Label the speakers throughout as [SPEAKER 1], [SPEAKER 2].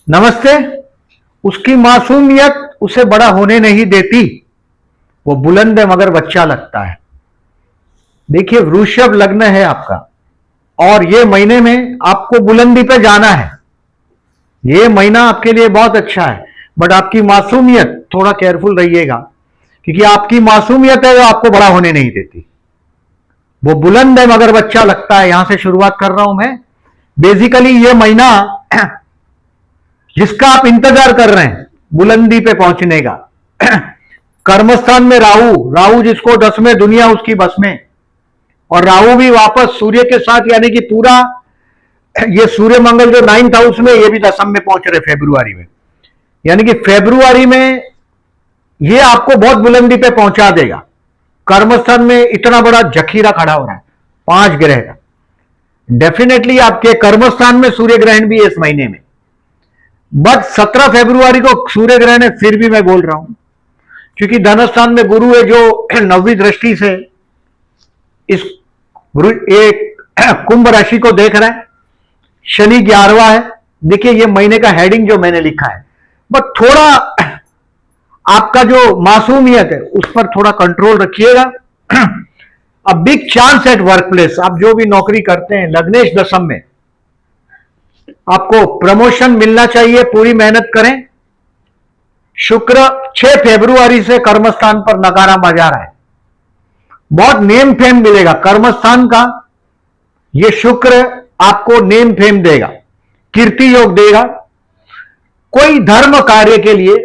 [SPEAKER 1] नमस्ते। उसकी मासूमियत उसे बड़ा होने नहीं देती। वो बुलंद है मगर बच्चा लगता है। देखिए, वृषभ लग्न है आपका और ये महीने में आपको बुलंदी पे जाना है। ये महीना आपके लिए बहुत अच्छा है, बट आपकी मासूमियत थोड़ा केयरफुल रहिएगा, क्योंकि आपकी मासूमियत है वो आपको बड़ा होने नहीं देती। वो बुलंद है मगर बच्चा लगता है। यहां से शुरुआत कर रहा हूं मैं। बेसिकली ये महीना जिसका आप इंतजार कर रहे हैं बुलंदी पे पहुंचने का, कर्मस्थान में राहु, राहु जिसको 10 में दुनिया उसकी बस में, और राहु भी वापस सूर्य के साथ, यानी कि पूरा ये सूर्य मंगल जो 9th हाउस में, ये भी दशम में पहुंच रहे फरवरी में, यानी कि फरवरी में ये आपको बहुत बुलंदी पे पहुंचा देगा। कर्मस्थान में इतना बड़ा जखीरा खड़ा हो रहा है 5 ग्रह का। डेफिनेटली आपके कर्मस्थान में सूर्य ग्रहण भी है इस महीने में, बट 17 फरवरी को सूर्य ग्रहण है, फिर भी मैं बोल रहा हूं, क्योंकि धनस्थान में गुरु है जो 9वीं दृष्टि से इस एक कुंभ राशि को देख रहा है। शनि 11वां है। देखिए, ये महीने का हेडिंग जो मैंने लिखा है, बट थोड़ा आपका जो मासूमियत है उस पर थोड़ा कंट्रोल रखिएगा। A big chance at work place. आप जो भी नौकरी करते हैं, लग्नेश दशम में, आपको प्रमोशन मिलना चाहिए, पूरी मेहनत करें। शुक्र 6 फरवरी से कर्मस्थान पर नकारा बजा रहा है। बहुत नेम फेम मिलेगा कर्मस्थान का। ये शुक्र आपको नेम फेम देगा, कीर्ति योग देगा। कोई धर्म कार्य के लिए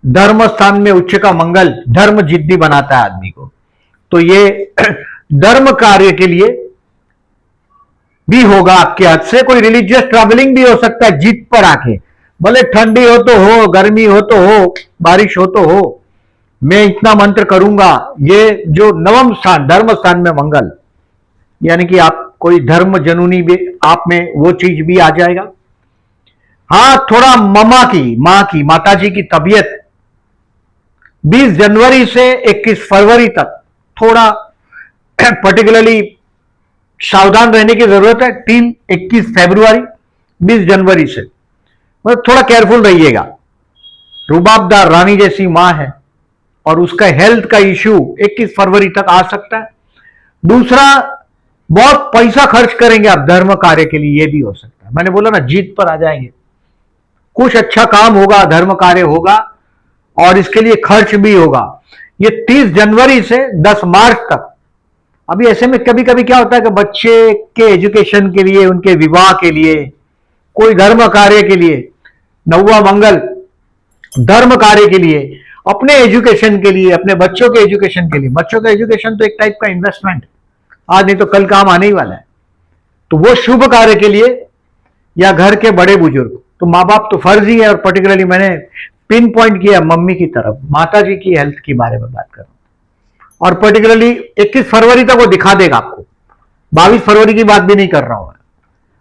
[SPEAKER 1] धर्म स्थान में उच्च का मंगल धर्म जिद्दी बनाता है आदमी को, तो ये धर्म कार्य के लिए भी होगा आपके हाथ से। कोई रिलीजियस ट्रैवलिंग भी हो सकता है जीत पर आके, भले ठंडी हो तो हो, गर्मी हो तो हो, बारिश हो तो हो। मैं इतना मंत्र करूंगा, ये जो 9वां स्थान धर्म स्थान में मंगल, यानी कि आप कोई धर्म जनूनी भी आप में वो चीज भी आ जाएगा। हाँ, थोड़ा माँ की माता जी की तबीयत 20 जनवरी से 21 फरवरी तक थोड़ा पर्टिकुलरली सावधान रहने की जरूरत है। 21 फरवरी 20 जनवरी से मतलब थोड़ा केयरफुल रहिएगा। रुबाबदार रानी जैसी मां है और उसका हेल्थ का इश्यू 21 फरवरी तक आ सकता है। दूसरा, बहुत पैसा खर्च करेंगे आप धर्म कार्य के लिए, ये भी हो सकता है। मैंने बोला ना, जीत पर आ जाएंगे। कुछ अच्छा काम होगा, धर्म कार्य होगा और इसके लिए खर्च भी होगा। ये 30 जनवरी से 10 मार्च तक। अभी ऐसे में कभी कभी क्या होता है कि बच्चे के एजुकेशन के लिए, उनके विवाह के लिए, कोई धर्म कार्य के लिए, 9वां मंगल धर्म कार्य के लिए, अपने एजुकेशन के लिए, अपने बच्चों के एजुकेशन के लिए। बच्चों का एजुकेशन तो एक टाइप का इन्वेस्टमेंट, आज नहीं तो कल काम आने ही वाला है। तो वो शुभ कार्य के लिए या घर के बड़े बुजुर्ग, तो माँ बाप तो फर्ज ही है। और पर्टिकुलरली मैंने पिन पॉइंट किया मम्मी की तरफ, माता जी की हेल्थ के बारे में बात कर रहा हूं। और पर्टिकुलरली 21 फरवरी तक वो दिखा देगा आपको, 22 फरवरी की बात भी नहीं कर रहा हूं।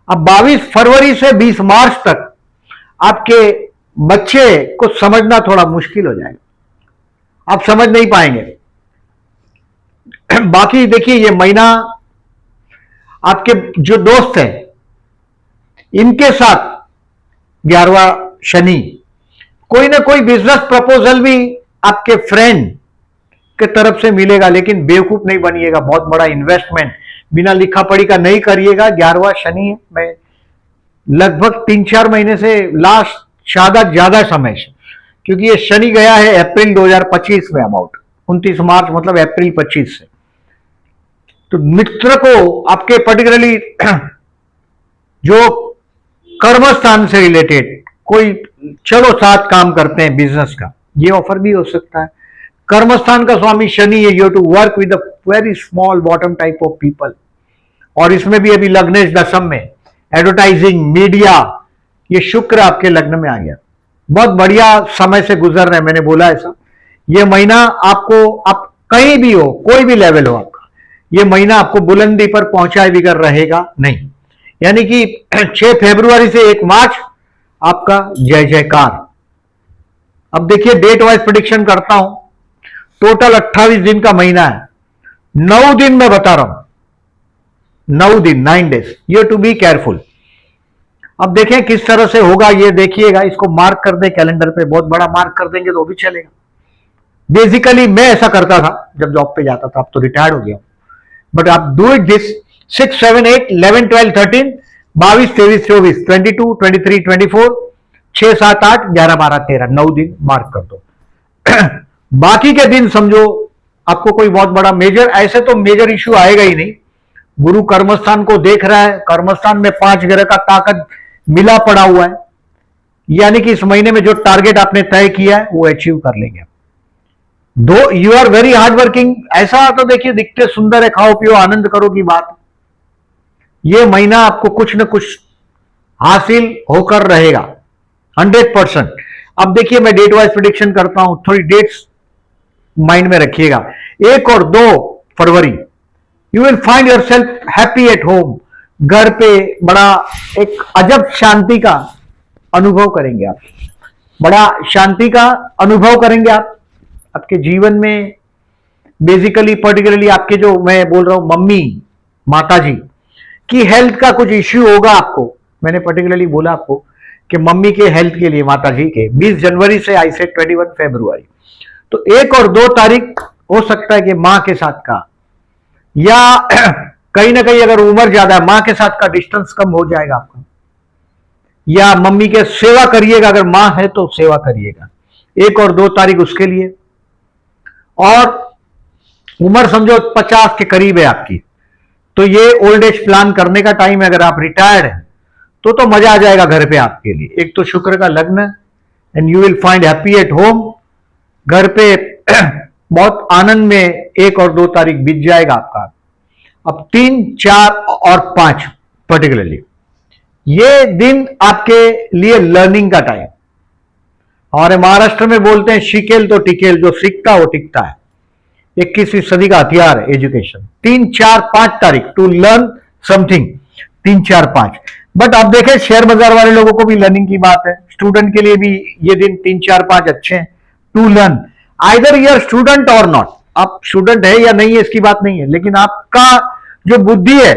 [SPEAKER 1] अब 22 फरवरी से 20 मार्च तक आपके बच्चे को समझना थोड़ा मुश्किल हो जाएगा, आप समझ नहीं पाएंगे। बाकी देखिए, ये महीना आपके जो दोस्त हैं इनके साथ 11वां शनि, कोई ना कोई बिजनेस प्रपोजल भी आपके फ्रेंड के तरफ से मिलेगा, लेकिन बेवकूफ नहीं बनिएगा। बहुत बड़ा इन्वेस्टमेंट बिना लिखा पढ़ी का नहीं करिएगा। 11वां शनि है। मैं लगभग 3-4 महीने से लास्ट ज्यादा समय से, क्योंकि ये शनि गया है अप्रैल 2025 में, अबाउट 29 मार्च मतलब अप्रैल 25 से। तो मित्र को आपके पर्टिकुलरली जो कर्मस्थान से रिलेटेड कोई, चलो साथ काम करते हैं बिजनेस का, ये ऑफर भी हो सकता है। कर्मस्थान का स्वामी शनि है, you to work with a very small bottom type of people. और इसमें भी अभी लग्नेश दशम में एडवर्टाइजिंग, मीडिया, ये शुक्र आपके लग्न में आ गया। बहुत बढ़िया समय से गुजर रहे हैं, मैंने बोला ऐसा। ये महीना आपको, आप कहीं भी हो, कोई भी लेवल हो आपका, ये महीना आपको बुलंदी पर पहुंचाए बिगर रहेगा नहीं। यानी कि 6 फरवरी से 1 मार्च आपका जय जयकार। अब देखिए, डेट वाइज प्रेडिक्शन करता हूं। टोटल 28 दिन का महीना है। 9 दिन मैं बता रहा हूं, 9 दिन, 9 days, you to be careful. अब देखें किस तरह से होगा, ये देखिएगा, इसको मार्क कर दें कैलेंडर पे, बहुत बड़ा मार्क कर देंगे तो भी चलेगा। बेसिकली मैं ऐसा करता था जब जॉब पे जाता था, अब तो रिटायर्ड हो गया, बट आप डू इट दिस 6, 7, 8, 11, 12, 13, 22, 23, 24, 22, 23, 24, 6, 7, 8, 11, 12, 13, 9 दिन मार्क कर दो। बाकी के दिन समझो आपको कोई बहुत बड़ा मेजर, ऐसे तो मेजर इश्यू आएगा ही नहीं। गुरु कर्मस्थान को देख रहा है, कर्मस्थान में 5 ग्रह का ताकत मिला पड़ा हुआ है, यानी कि इस महीने में जो टारगेट आपने तय किया है वो अचीव कर लेंगे। Though you are very hard working, ऐसा तो देखिए दिखते सुंदर है, खाओ पियो आनंद करो की बात, ये महीना आपको कुछ न कुछ हासिल होकर रहेगा 100%। अब देखिए मैं डेट वाइज प्रिडिक्शन करता हूं, थोड़ी डेट्स माइंड में रखिएगा। 1 और 2 फरवरी you will find yourself happy at home, घर पे बड़ा एक अजब शांति का अनुभव करेंगे आप, बड़ा शांति का अनुभव करेंगे आप आपके जीवन में। बेसिकली पर्टिकुलरली आपके जो मैं बोल रहा हूं मम्मी माता जी की हेल्थ का कुछ इश्यू होगा आपको, मैंने पर्टिकुलरली बोला आपको कि मम्मी के हेल्थ के लिए, माता जी के 20 जनवरी से आई से 21 फरवरी, तो 1 और 2 तारीख हो सकता है कि मां के साथ का, या कहीं ना कहीं अगर उम्र ज्यादा है मां के साथ का डिस्टेंस कम हो जाएगा आपका, या मम्मी के सेवा करिएगा, अगर मां है तो सेवा करिएगा। 1 और 2 तारीख उसके लिए, और उम्र समझो 50 के करीब है आपकी, तो ये ओल्ड एज प्लान करने का टाइम है। अगर आप रिटायर्ड हैं तो मजा आ जाएगा घर पे आपके लिए। एक तो शुक्र का लग्न, and you will find happy at home, घर पे बहुत आनंद में 1 और 2 तारीख बीत जाएगा आपका। अब 3, 4 और 5 पर्टिकुलरली ये दिन आपके लिए लर्निंग का टाइम, हमारे महाराष्ट्र में बोलते हैं शिकेल तो टिकेल, जो सीखता वो टिकता है। 21वीं सदी का हथियार है एजुकेशन। 3, 4, 5 तारीख टू लर्न समथिंग, 3, 4, 5। बट आप देखें शेयर बाजार वाले लोगों को भी लर्निंग की बात है, स्टूडेंट के लिए भी ये दिन 3, 4, 5 अच्छे हैं to learn. Either you are student और नॉट, आप स्टूडेंट है या नहीं है इसकी बात नहीं है, लेकिन आपका जो बुद्धि है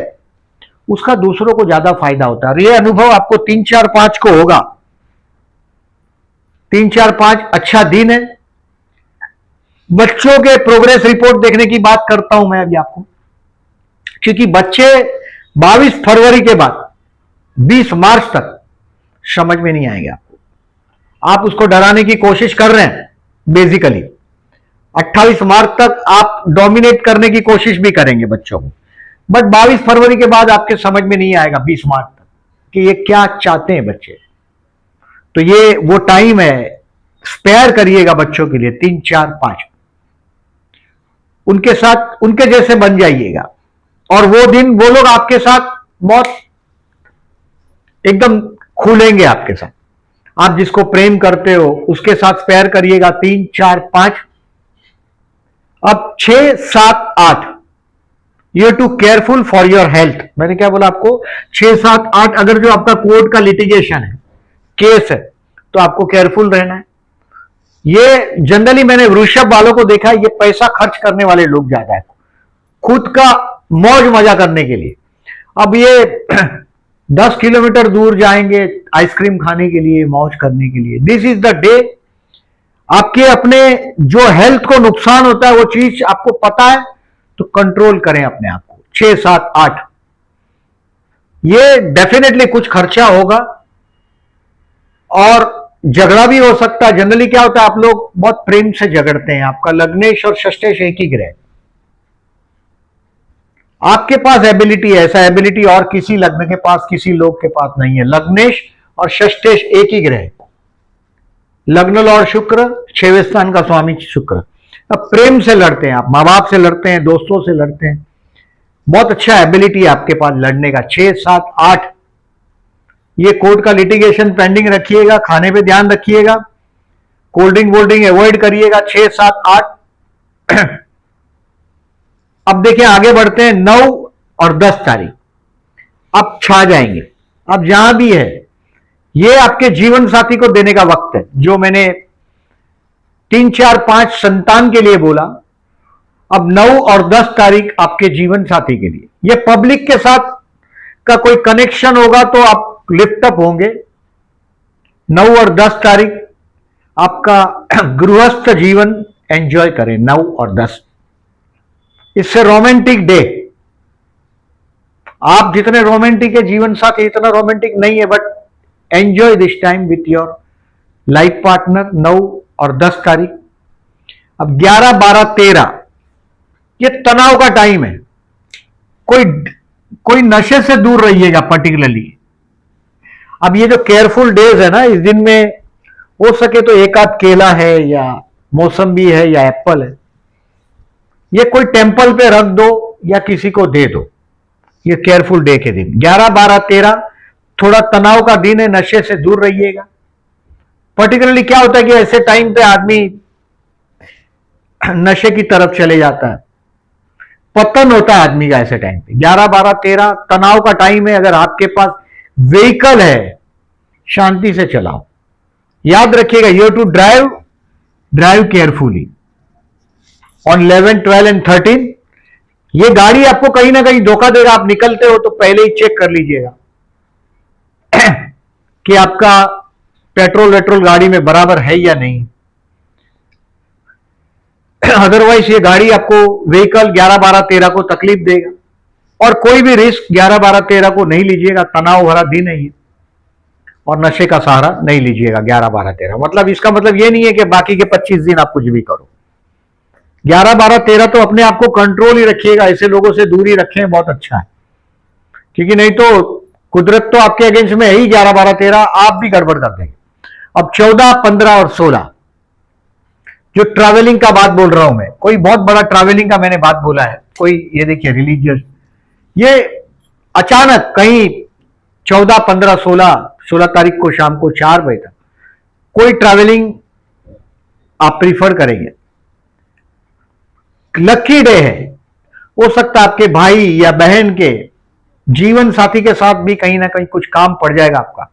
[SPEAKER 1] उसका दूसरों को ज्यादा फायदा होता है। ये अनुभव आपको 3, 4, 5 को होगा। 3, 4, 5 अच्छा दिन है। बच्चों के प्रोग्रेस रिपोर्ट देखने की बात करता हूं मैं अभी आपको, क्योंकि बच्चे 22 फरवरी के बाद 20 मार्च तक समझ में नहीं आएंगे आपको, आप उसको डराने की कोशिश कर रहे हैं बेसिकली। 28 मार्च तक आप डोमिनेट करने की कोशिश भी करेंगे बच्चों को, बट 22 फरवरी के बाद आपके समझ में नहीं आएगा 20 मार्च तक कि ये क्या चाहते हैं बच्चे। तो ये वो टाइम है, स्पेयर करिएगा बच्चों के लिए। 3, 4, 5 उनके साथ उनके जैसे बन जाइएगा, और वो दिन वो लोग आपके साथ बहुत एकदम खुलेंगे आपके साथ। आप जिसको प्रेम करते हो उसके साथ स्पेयर करिएगा। 3, 4, 5। अब 6, 7, 8 you to careful for your health. मैंने क्या बोला आपको? 6, 7, 8 अगर जो आपका कोर्ट का लिटिगेशन है, केस है, तो आपको केयरफुल रहना है। ये जनरली मैंने वृषभ वालों को देखा है, ये पैसा खर्च करने वाले लोग ज्यादा है, खुद का मौज मजा करने के लिए। अब ये 10 किलोमीटर दूर जाएंगे आइसक्रीम खाने के लिए, मौज करने के लिए। This is the day. आपके अपने जो हेल्थ को नुकसान होता है वो चीज आपको पता है, तो कंट्रोल करें अपने आप को। 6, 7, 8 ये डेफिनेटली कुछ खर्चा होगा और झगड़ा भी हो सकता है। जनरली क्या होता है, आप लोग बहुत प्रेम से झगड़ते हैं। आपका लग्नेश और षष्ठेश एक ही ग्रह, आपके पास एबिलिटी है, ऐसा एबिलिटी और किसी लग्न के पास, किसी लोग के पास नहीं है। लग्नेश और षष्ठेश एक ही ग्रह, लग्न लॉर्ड शुक्र, 6वें स्थान का स्वामी शुक्र। अब प्रेम से लड़ते हैं आप, मां बाप से लड़ते हैं, दोस्तों से लड़ते हैं। बहुत अच्छा एबिलिटी है आपके पास लड़ने का। 6, 7, 8 ये कोर्ट का लिटिगेशन पेंडिंग रखिएगा, खाने पे ध्यान रखिएगा, कोल्ड ड्रिंक वोल्ड ड्रिंक अवॉइड करिएगा। 6, 7, 8 अब देखिए आगे बढ़ते हैं। 9 और 10 तारीख अब छा जाएंगे। अब जहां भी है ये आपके जीवन साथी को देने का वक्त है। जो मैंने 3, 4, 5 संतान के लिए बोला, अब 9 और 10 तारीख आपके जीवन साथी के लिए। ये पब्लिक के साथ का कोई कनेक्शन होगा तो आप लिफ्ट अप होंगे। 9 और 10 तारीख आपका गृहस्थ जीवन एंजॉय करें। 9 और 10 इससे रोमांटिक डे। आप जितने रोमांटिक है जीवन साथी इतना रोमांटिक नहीं है, but enjoy this time with your life partner. 9 और 10 तारीख। अब 11, 12, 13 ये तनाव का टाइम है। कोई नशे से दूर रहिएगा पर्टिकुलरली। अब ये जो केयरफुल डेज है ना, इस दिन में हो सके तो एक आध केला है या मौसम्बी है या एप्पल है, ये कोई टेंपल पे रख दो या किसी को दे दो। ये केयरफुल डे के दिन 11, 12, 13 थोड़ा तनाव का दिन है, नशे से दूर रहिएगा। पर्टिकुलरली क्या होता है कि ऐसे टाइम पे आदमी नशे की तरफ चले जाता है, पतन होता है आदमी का ऐसे टाइम पे। 11, 12, 13 तनाव का टाइम है। अगर आपके पास व्हीकल है शांति से चलाओ। याद रखिएगा, you to drive carefully on 11, 12 and 13। ये गाड़ी आपको कहीं ना कहीं धोखा देगा। आप निकलते हो तो पहले ही चेक कर लीजिएगा कि आपका पेट्रोल गाड़ी में बराबर है या नहीं। अदरवाइज ये गाड़ी आपको व्हीकल 11, 12, 13 को तकलीफ देगा। और कोई भी रिस्क 11, 12, 13 को नहीं लीजिएगा। तनाव भरा दिन है ये, और नशे का सहारा नहीं लीजिएगा 11, 12, 13। मतलब इसका मतलब ये नहीं है कि बाकी के 25 दिन आप कुछ भी करो। 11, 12, 13 तो अपने आप को कंट्रोल ही रखिएगा। ऐसे लोगों से दूरी रखें, बहुत अच्छा है, क्योंकि नहीं तो कुदरत तो आपके अगेंस्ट में है ही। 11, 12, 13 आप भी गड़बड़ कर देंगे। अब 14, 15 और 16 जो ट्रैवलिंग का बात बोल रहा हूं मैं, कोई बहुत बड़ा ट्रैवलिंग का मैंने बात बोला है। कोई ये देखिए रिलीजियस, ये अचानक कहीं 14, 15, 16 तारीख को शाम को 4 बजे तक कोई ट्रैवलिंग आप प्रीफर करेंगे। लकी डे है। हो सकता है आपके भाई या बहन के जीवन साथी के साथ भी कहीं ना कहीं कुछ काम पड़ जाएगा आपका।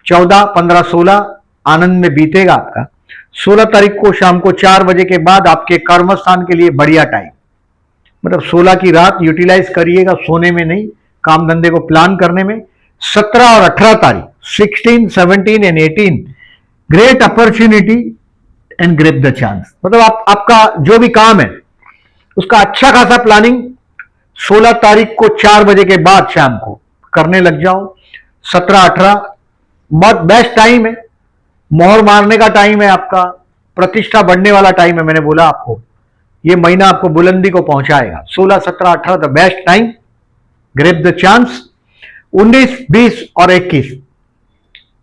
[SPEAKER 1] 14, 15, 16 आनंद में बीतेगा आपका। 16 तारीख को शाम को 4 बजे के बाद आपके कर्म स्थान के लिए बढ़िया टाइम। मतलब 16 की रात यूटिलाइज करिएगा, सोने में नहीं, काम धंधे को प्लान करने में। 17 और 18 तारीख 16, 17 and 18 great opportunity and grep the chance. मतलब आपका जो भी काम है उसका अच्छा खासा प्लानिंग 16 तारीख को 4 बजे के बाद शाम को करने लग जाओ। 17, 18 बहुत बेस्ट टाइम है। मोहर मारने का टाइम है आपका, प्रतिष्ठा बढ़ने वाला टाइम है। मैंने बोला आपको ये महीना आपको बुलंदी को पहुंचाएगा। 16, 17, 18 the best time, grab the chance. 19, 20 और 21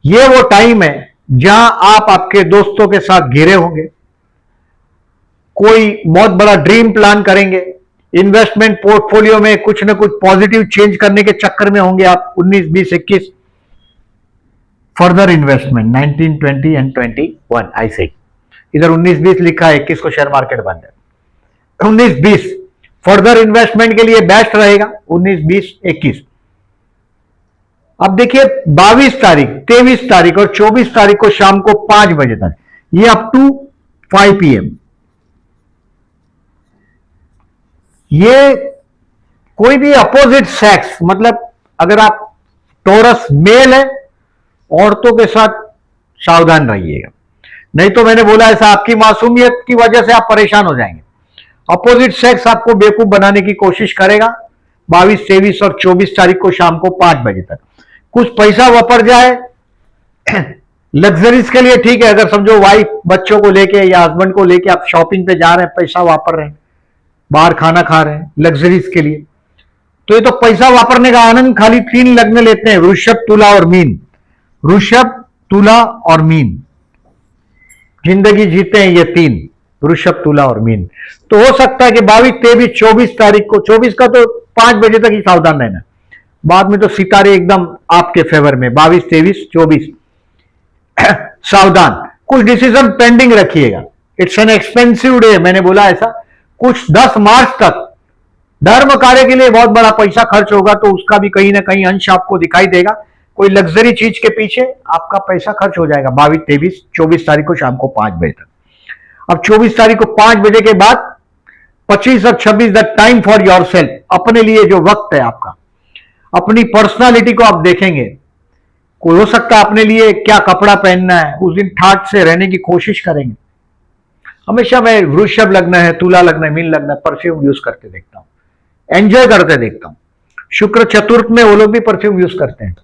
[SPEAKER 1] ये वो टाइम है जहां आप आपके दोस्तों के साथ घिरे होंगे, कोई बहुत बड़ा ड्रीम प्लान करेंगे, इन्वेस्टमेंट पोर्टफोलियो में कुछ ना कुछ पॉजिटिव चेंज करने के चक्कर में होंगे आप। 19, 20, 21 फर्दर इन्वेस्टमेंट 19, 20 एंड 21 आई से। इधर 19, 20 लिखा है, 21 को शेयर मार्केट बंद है। 19, 20 फर्दर इन्वेस्टमेंट के लिए बेस्ट रहेगा। 19, 20, 21। अब देखिए 22 तारीख, 23 तारीख और 24 तारीख को शाम को 5 बजे तक, ये अप टू 5 PM, ये कोई भी अपोजिट सेक्स, मतलब अगर आप टोरस मेल है, औरतों के साथ सावधान रहिएगा। नहीं तो मैंने बोला ऐसा आपकी मासूमियत की वजह से आप परेशान हो जाएंगे। अपोजिट सेक्स आपको बेवकूफ बनाने की कोशिश करेगा। 22, 23 और 24 तारीख को शाम को 5 बजे तक कुछ पैसा वापर जाए लग्जरीज के लिए, ठीक है। अगर समझो वाइफ बच्चों को लेके या हस्बैंड को लेके आप शॉपिंग पे जा रहे हैं, पैसा वापर रहे हैं, बाहर खाना खा रहे हैं लग्जरीज के लिए, तो ये तो पैसा वापरने का आनंद खाली 3 लग्न लेते हैं, वृषभ, तुला और मीन। वृषभ, तुला और मीन जिंदगी जीते हैं ये 3, वृषभ, तुला और मीन। तो हो सकता है कि 22, 23, 24 तारीख को, 24 का तो 5 बजे तक ही सावधान रहना, बाद में तो सितारे एकदम आपके फेवर में। 22, 23, 24 सावधान। कुछ डिसीजन पेंडिंग रखिएगा। इट्स एन एक्सपेंसिव डे, मैंने बोला ऐसा। कुछ 10 मार्च तक धर्म कार्य के लिए बहुत बड़ा पैसा खर्च होगा, तो उसका भी कहीं ना कहीं अंश आपको दिखाई देगा। कोई लग्जरी चीज के पीछे आपका पैसा खर्च हो जाएगा। 22, 23, 24 तारीख को शाम को 5 बजे तक। अब 24 तारीख को 5 बजे के बाद 25 और 26 the time for your self, अपने लिए जो वक्त है आपका, अपनी पर्सनालिटी को आप देखेंगे। कोई हो सकता है अपने लिए क्या कपड़ा पहनना है, उस दिन ठाट से रहने की कोशिश करेंगे। हमेशा मैं वृषभ लग्न है, तुला लग्न है, मीन लग्न है, परफ्यूम यूज करते देखता हूं, एंजॉय करते देखता हूं। शुक्र चतुर्थ में वो लोग भी परफ्यूम यूज करते हैं,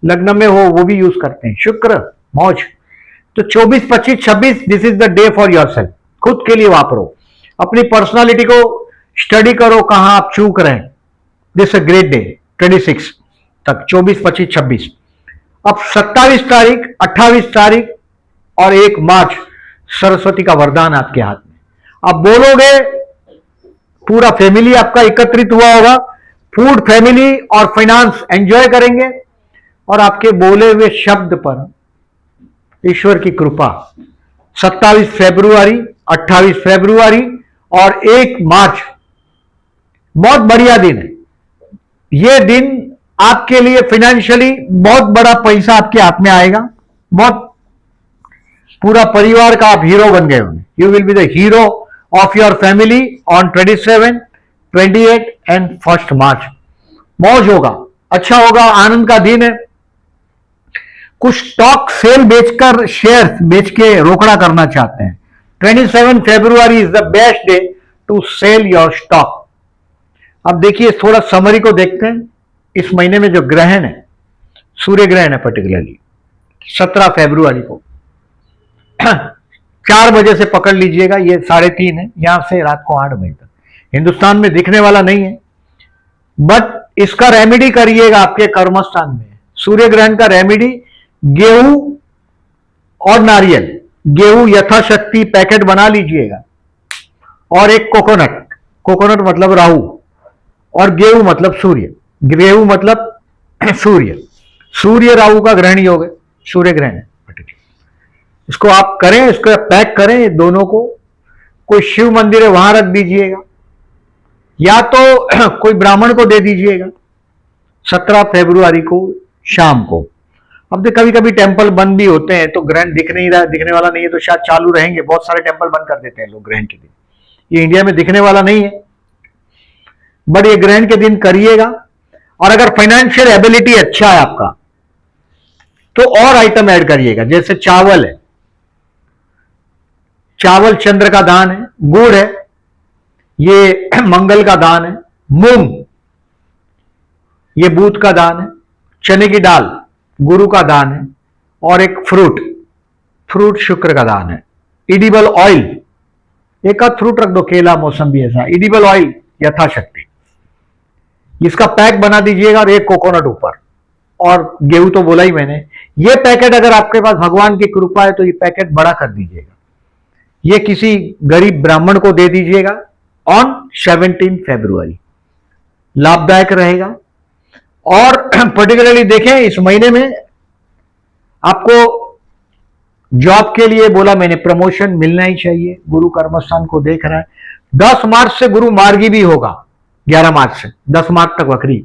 [SPEAKER 1] लग्न में हो वो भी यूज करते हैं। शुक्र मौज। तो 24, 25, 26 this is the day for yourself. खुद के लिए वापरो, अपनी पर्सनालिटी को स्टडी करो, कहां आप चूक रहे हैं। दिस अ ग्रेट डे 26 तक, 24, 25, 26। अब 27 तारीख, 28 तारीख और 1 मार्च सरस्वती का वरदान आपके हाथ में। आप बोलोगे, पूरा फैमिली आपका एकत्रित हुआ होगा, फूड फैमिली और फाइनेंस एंजॉय करेंगे, और आपके बोले हुए शब्द पर ईश्वर की कृपा। 27 फरवरी, 28 फरवरी और 1 मार्च बहुत बढ़िया दिन है। यह दिन आपके लिए फाइनेंशियली बहुत बड़ा पैसा आपके हाथ में आएगा, बहुत पूरा परिवार का आप हीरो बन गए होंगे। You will be the hero of your family on 27, 28 and 1 मार्च। मौज होगा, अच्छा होगा, आनंद का दिन है। कुछ स्टॉक सेल बेचकर शेयर बेच के रोकड़ा करना चाहते हैं, 27 फरवरी is the best day to sell your stock. अब देखिए, थोड़ा समरी को देखते हैं। इस महीने में जो ग्रहण है, सूर्य ग्रहण है पर्टिकुलरली 17 फरवरी को 4 बजे से पकड़ लीजिएगा, ये 3:30 है, यहां से रात को 8 बजे तक। हिंदुस्तान में दिखने वाला नहीं है, बट इसका रेमेडी करिएगा आपके कर्मस्थान में। सूर्य ग्रहण का रेमेडी, गेहूं और नारियल, गेहूं यथाशक्ति पैकेट बना लीजिएगा, और एक कोकोनट, कोकोनट मतलब राहु, और गेहूं मतलब सूर्य, गेहूं मतलब सूर्य, सूर्य राहु का ग्रहण योग है, सूर्य ग्रहण है। इसको आप करें, इसको पैक करें दोनों को, कोई शिव मंदिर है वहां रख दीजिएगा, या तो कोई ब्राह्मण को दे दीजिएगा 17 फरवरी को शाम को। अब तो कभी कभी टेंपल बंद भी होते हैं, तो ग्रहण दिखने वाला नहीं है, तो शायद चालू रहेंगे। बहुत सारे टेंपल बंद कर देते हैं लोग ग्रहण के दिन, ये इंडिया में दिखने वाला नहीं है, बट ये ग्रहण के दिन करिएगा। और अगर फाइनेंशियल एबिलिटी अच्छा है आपका, तो और आइटम ऐड करिएगा, जैसे चावल है, चावल चंद्र का दान है, गुड़ है, ये मंगल का दान है, मूंग ये बुध का दान है, चने की दाल गुरु का दान है, और एक फ्रूट शुक्र का दान है। इडिबल ऑयल, एक आध फ्रूट रख दो, केला मौसम्बी ऐसा, इडिबल ऑयल यथाशक्ति, इसका पैक बना दीजिएगा, और एक कोकोनट ऊपर, और गेहूं तो बोला ही मैंने। ये पैकेट अगर आपके पास भगवान की कृपा है तो ये पैकेट बड़ा कर दीजिएगा, ये किसी गरीब ब्राह्मण को दे दीजिएगा ऑन 17 फरवरी, लाभदायक रहेगा। और पर्टिकुलरली देखें, इस महीने में आपको जॉब के लिए बोला मैंने, प्रमोशन मिलना ही चाहिए, गुरु कर्मस्थान को देख रहा है। 10 मार्च से गुरु मार्गी भी होगा, 11 मार्च से 10 मार्च तक वक्री,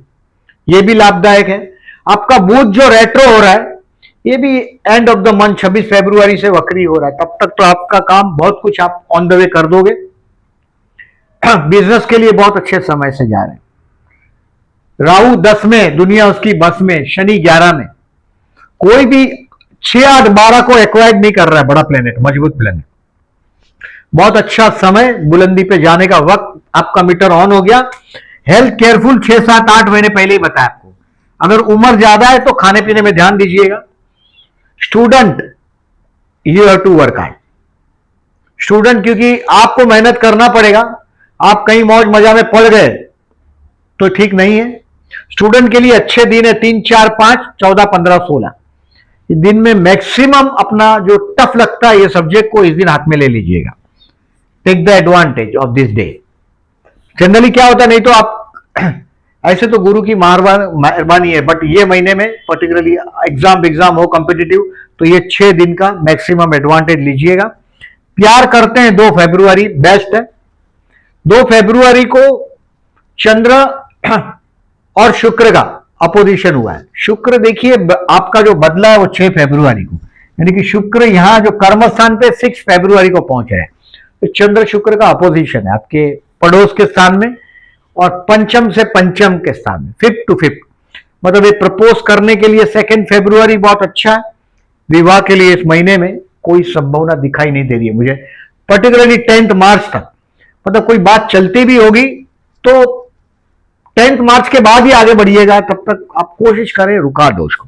[SPEAKER 1] ये भी लाभदायक है। आपका बुध जो रेट्रो हो रहा है, ये भी एंड ऑफ द मंथ 26 फरवरी से वक्री हो रहा है, तब तक तो आपका काम बहुत कुछ आप ऑन द वे कर दोगे। बिजनेस के लिए बहुत अच्छे समय से जा रहे हैं। राहु 10 में, दुनिया उसकी बस में, शनि 11 में, कोई भी 6, 8, 12 को एक्वाइड नहीं कर रहा है, बड़ा प्लेनेट, मजबूत प्लेनेट। बहुत अच्छा समय, बुलंदी पे जाने का वक्त, आपका मीटर ऑन हो गया। हेल्थ केयरफुल, 6, 7, 8 महीने पहले ही बताया आपको। अगर उम्र ज्यादा है तो खाने पीने में ध्यान दीजिएगा। Student, you have to work hard. Student, क्योंकि आपको मेहनत करना पड़ेगा, आप कहीं मौज मजा में पड़ गए तो ठीक नहीं है। स्टूडेंट के लिए अच्छे दिन है 3, 4, 5, 14, 15, 16। दिन में मैक्सिमम अपना जो टफ लगता है ये सब्जेक्ट को इस दिन हाथ में ले लीजिएगा। Take the advantage of this day. Generally क्या होता है, नहीं तो आप ऐसे तो गुरु की मेहरबानी है, बट ये महीने में पर्टिकुलरली एग्जाम हो कॉम्पिटिटिव, तो ये 6 दिन का मैक्सिमम एडवांटेज लीजिएगा। प्यार करते हैं 2 फरवरी बेस्ट है। 2 फरवरी को चंद्र और शुक्र का अपोजिशन हुआ है। शुक्र देखिए आपका जो बदला है वो 6 फरवरी को, यानी कि शुक्र यहां जो कर्म स्थान पे 6 फरवरी को पहुंच रहे हैं। तो चंद्र शुक्र का अपोजिशन है आपके पड़ोस के स्थान में, और पंचम से पंचम के स्थान में, 5th to 5th। मतलब ये प्रपोज करने के लिए 2 फरवरी बहुत अच्छा है। विवाह के लिए इस महीने में कोई संभावना दिखाई नहीं दे रही है मुझे, पर्टिकुलरली 10 मार्च तक। मतलब कोई बात चलती भी होगी तो 10 मार्च के बाद ही आगे बढ़िएगा, तब तक आप कोशिश करें रुका दो उसको।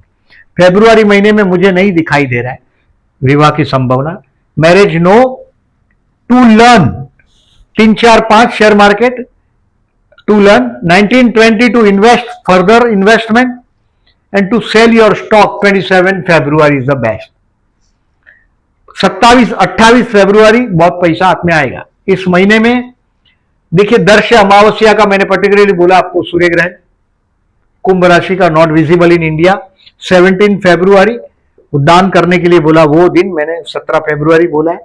[SPEAKER 1] फरवरी महीने में मुझे नहीं दिखाई दे रहा है विवाह की संभावना। Marriage no. To learn 3, 4, 5 share market to learn. 1920 to invest further investment and to sell your stock 27 February is the best. 27-28 फरवरी बहुत पैसा हाथ में आएगा इस महीने में। देखिए दर्श अमावस्या का मैंने पर्टिकुलरली बोला आपको, सूर्य ग्रहण कुंभ राशि का नॉट विजिबल इन इंडिया 17 फरवरी। दान करने के लिए बोला वो दिन, मैंने 17 फरवरी बोला है।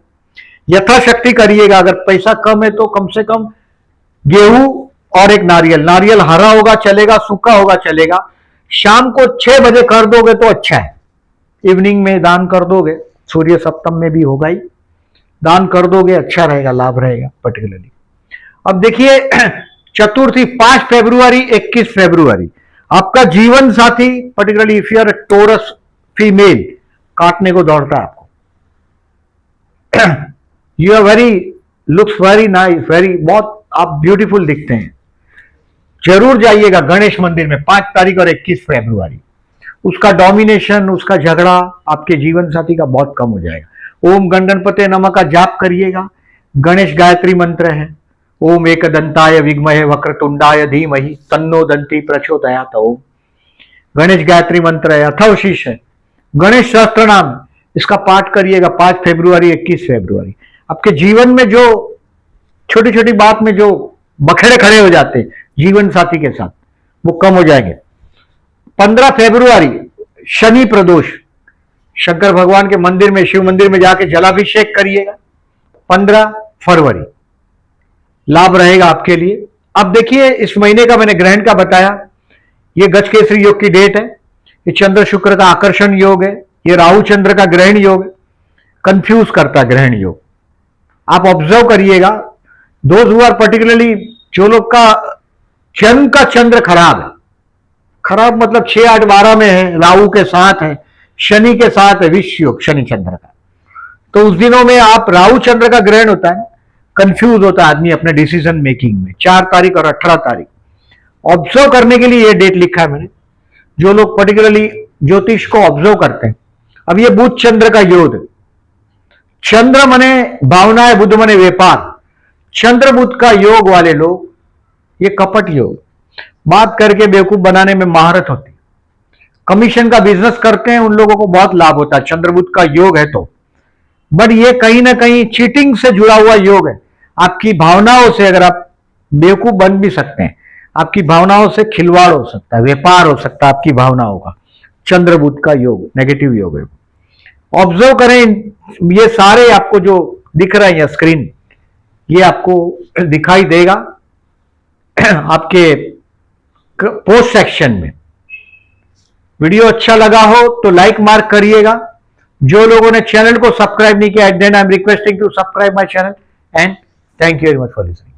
[SPEAKER 1] यथाशक्ति करिएगा, अगर पैसा कम है तो कम से कम गेहूं और एक नारियल, नारियल हरा होगा चलेगा, सूखा होगा चलेगा, शाम को 6 बजे कर दोगे तो अच्छा है। इवनिंग में दान कर दोगे, सूर्य सप्तम में भी होगा ही, दान कर दोगे अच्छा रहेगा, लाभ रहेगा पर्टिकुलरली। अब देखिए चतुर्थी 5 फरवरी 21 फरवरी आपका जीवन साथी particularly if you are Taurus female काटने को दौड़ता है आपको। You are very looks very nice, very बहुत आप ब्यूटीफुल दिखते हैं। जरूर जाइएगा गणेश मंदिर में 5 तारीख और 21 फरवरी। उसका डोमिनेशन, उसका झगड़ा आपके जीवन साथी का बहुत कम हो जाएगा। ओम गणपते नमः का जाप करिएगा। गणेश गायत्री मंत्र है, ओम एकदंताय विद्महे वक्रतुंडाय धीमहि तन्नो दंती प्रचोदयात्। ओम गणेश गायत्री मंत्र है, अथर्वशीष है, गणेश सहस्त्र नाम, इसका पाठ करिएगा 5 फरवरी 21 फरवरी। आपके जीवन में जो छोटी छोटी बात में जो बखेड़े खड़े हो जाते जीवन साथी के साथ, वो कम हो जाएंगे। 15 फरवरी शनि प्रदोष, शंकर भगवान के मंदिर में, शिव मंदिर में जाके जलाभिषेक करिएगा। 15 फरवरी लाभ रहेगा आपके लिए। अब देखिए इस महीने का मैंने ग्रहण का बताया, ये गजकेसरी योग की डेट है, ये चंद्र शुक्र का आकर्षण योग है, ये राहु चंद्र का ग्रहण योग है, कंफ्यूज करता ग्रहण योग। आप ऑब्जर्व करिएगा, दोज हु आर पर्टिकुलरली जो लोग का जन्म का चंद्र खराब है, खराब मतलब 6, 8, 12 में है, राहु के साथ है, शनि के साथ है, विष योग शनि चंद्र का, तो उस दिनों में आप राहु चंद्र का ग्रहण होता है, कंफ्यूज होता है आदमी अपने डिसीजन मेकिंग में। 4 तारीख और 18 तारीख ऑब्जर्व करने के लिए ये डेट लिखा है मैंने, जो लोग पर्टिकुलरली ज्योतिष को ऑब्जर्व करते हैं। अब ये बुध चंद्र का योग, चंद्र मने भावनाएं, बुध मने व्यापार, चंद्र बुध का योग वाले लोग, ये कपट योग, बात करके बेवकूफ बनाने में महारत होती, कमीशन का बिजनेस करते हैं, उन लोगों को बहुत लाभ होता है, चंद्र बुध का योग है तो। बट ये कहीं ना कहीं चीटिंग से जुड़ा हुआ योग है। आपकी भावनाओं से अगर आप बेवकूफ बन भी सकते हैं, आपकी भावनाओं से खिलवाड़ हो सकता है, व्यापार हो सकता है आपकी भावनाओं का। चंद्र बुध का योग नेगेटिव योग है। ऑब्जर्व करें, ये सारे आपको जो दिख रहे हैं स्क्रीन, ये आपको दिखाई देगा आपके पोस्ट सेक्शन में। वीडियो अच्छा लगा हो तो लाइक मार्क करिएगा। जो लोगों ने चैनल को सब्सक्राइब नहीं किया, then I am requesting to subscribe my channel and thank you very much for listening.